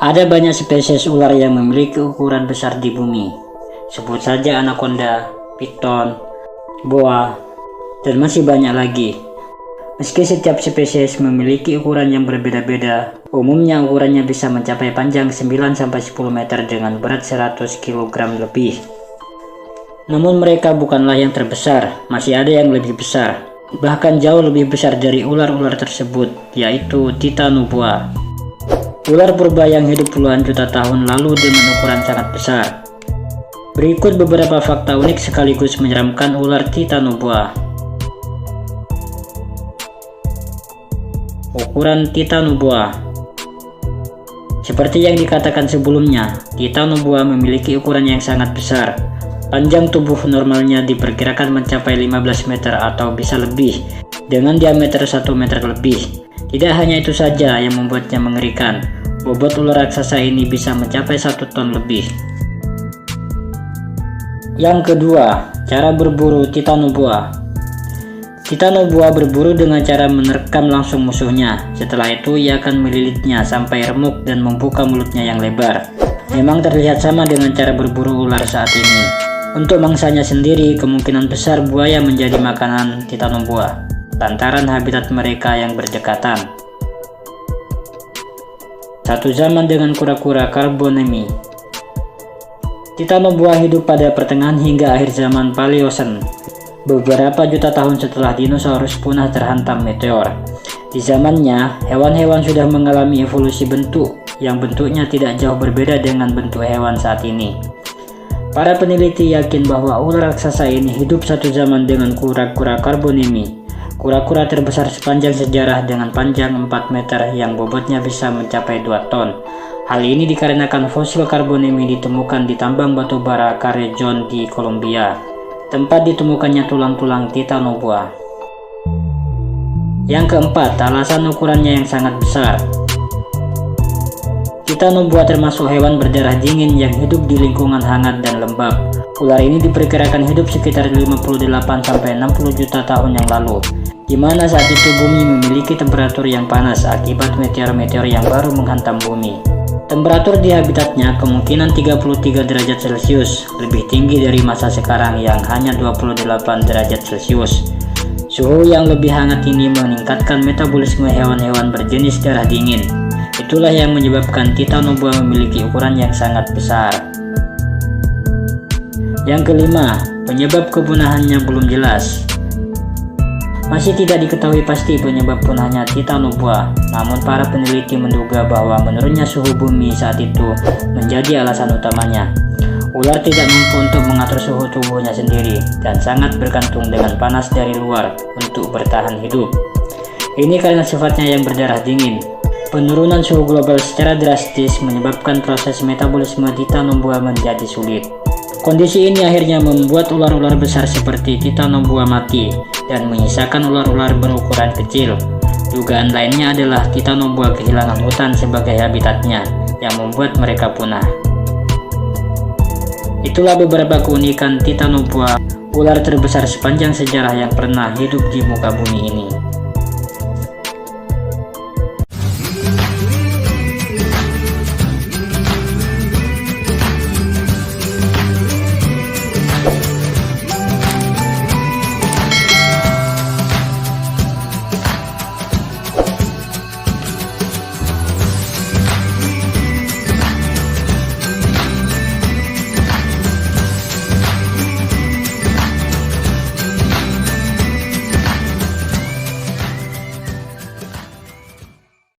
Ada banyak spesies ular yang memiliki ukuran besar di bumi. Sebut saja anaconda, piton, boa, dan masih banyak lagi. Meski setiap spesies memiliki ukuran yang berbeda-beda, umumnya ukurannya bisa mencapai panjang 9-10 meter dengan berat 100 kg lebih. Namun mereka bukanlah yang terbesar, masih ada yang lebih besar, bahkan jauh lebih besar dari ular-ular tersebut, yaitu Titanoboa. Ular purba yang hidup puluhan juta tahun lalu dengan ukuran sangat besar. Berikut beberapa fakta unik sekaligus menyeramkan ular Titanoboa. Ukuran Titanoboa. Seperti yang dikatakan sebelumnya, Titanoboa memiliki ukuran yang sangat besar. Panjang tubuh normalnya diperkirakan mencapai 15 meter atau bisa lebih, dengan diameter 1 meter lebih. Tidak hanya itu saja yang membuatnya mengerikan, bobot ular raksasa ini bisa mencapai 1 ton lebih. Yang kedua, cara berburu Titanoboa. Titanoboa berburu dengan cara menerkam langsung musuhnya. Setelah itu ia akan melilitnya sampai remuk dan membuka mulutnya yang lebar. Memang terlihat sama dengan cara berburu ular saat ini. Untuk mangsanya sendiri, kemungkinan besar buaya menjadi makanan Titanoboa lantaran habitat mereka yang berdekatan. Satu zaman dengan kura-kura Carbonemi. Titanoboa hidup pada pertengahan hingga akhir zaman Paleosen, beberapa juta tahun setelah dinosaurus punah terhantam meteor. Di zamannya, hewan-hewan sudah mengalami evolusi bentuk yang bentuknya tidak jauh berbeda dengan bentuk hewan saat ini. Para peneliti yakin bahwa ular raksasa ini hidup satu zaman dengan kura-kura Carbonemi, kura-kura terbesar sepanjang sejarah dengan panjang 4 meter yang bobotnya bisa mencapai 2 ton. Hal ini dikarenakan fosil Carbonemi ditemukan di tambang batu bara Carrejon di Kolombia, tempat ditemukannya tulang-tulang Titanoboa. Yang keempat, alasan ukurannya yang sangat besar. Titanoboa termasuk hewan berdarah dingin yang hidup di lingkungan hangat dan lembab. Ular ini diperkirakan hidup sekitar 58-60 juta tahun yang lalu, di mana saat itu bumi memiliki temperatur yang panas akibat meteor-meteor yang baru menghantam bumi. Temperatur di habitatnya kemungkinan 33 derajat Celcius, lebih tinggi dari masa sekarang yang hanya 28 derajat Celcius. Suhu yang lebih hangat ini meningkatkan metabolisme hewan-hewan berjenis darah dingin. Itulah yang menyebabkan Titanoboa memiliki ukuran yang sangat besar. Yang kelima, penyebab kepunahannya belum jelas. Masih tidak diketahui pasti penyebab punahnya Titanoboa, namun para peneliti menduga bahwa menurunnya suhu bumi saat itu menjadi alasan utamanya. Ular tidak mampu untuk mengatur suhu tubuhnya sendiri dan sangat bergantung dengan panas dari luar untuk bertahan hidup. Ini karena sifatnya yang berdarah dingin. Penurunan suhu global secara drastis menyebabkan proses metabolisme Titanoboa menjadi sulit. Kondisi ini akhirnya membuat ular-ular besar seperti Titanoboa mati dan menyisakan ular-ular berukuran kecil. Dugaan lainnya adalah Titanoboa kehilangan hutan sebagai habitatnya yang membuat mereka punah. Itulah beberapa keunikan Titanoboa, ular terbesar sepanjang sejarah yang pernah hidup di muka bumi ini.